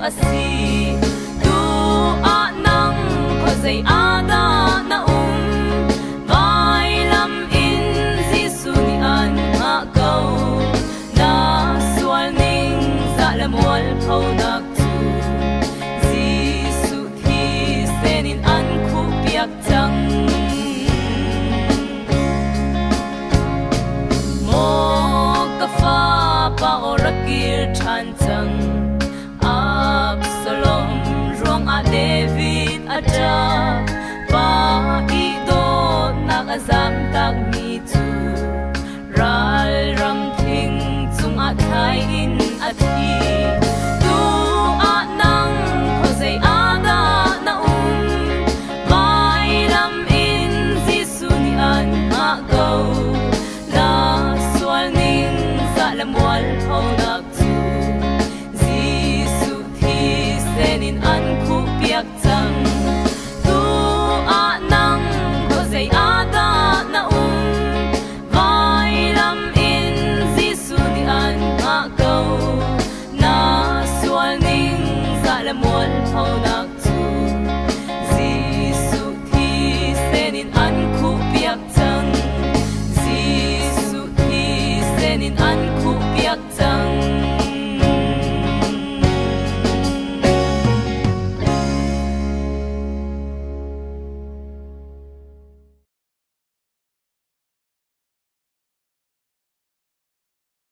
si tu a nang ko zai ada na vai lam in Giêsu ni an ma câu na sual ning za la mual phau nak tu Giêsu thi senin an khu piak chang mo ka fa pa orakir than chang Absalom rong a David a da pa i do nak azam tak mi tu ral ram thing chung a thai in a thi tu a nang ko zai ada na vai lam in Giêsu ni an ma go na sual ning za la mual phau na